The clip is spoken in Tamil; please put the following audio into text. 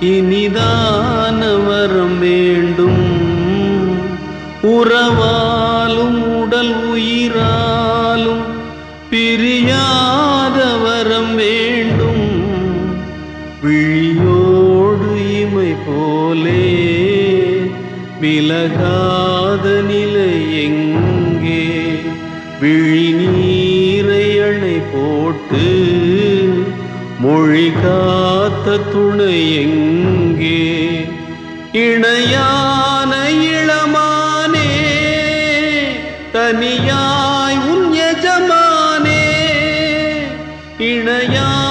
இனிதான வரம் வேண்டும். உறவாலும் உடல் உயிராலும் பிரியாத வரம் வேண்டும். விழியோடு இமை போலே விலகாத நிலை எங்கே? விழி நீரை அணை போட்டு மொழி காத்த துணை எங்கே? இணையான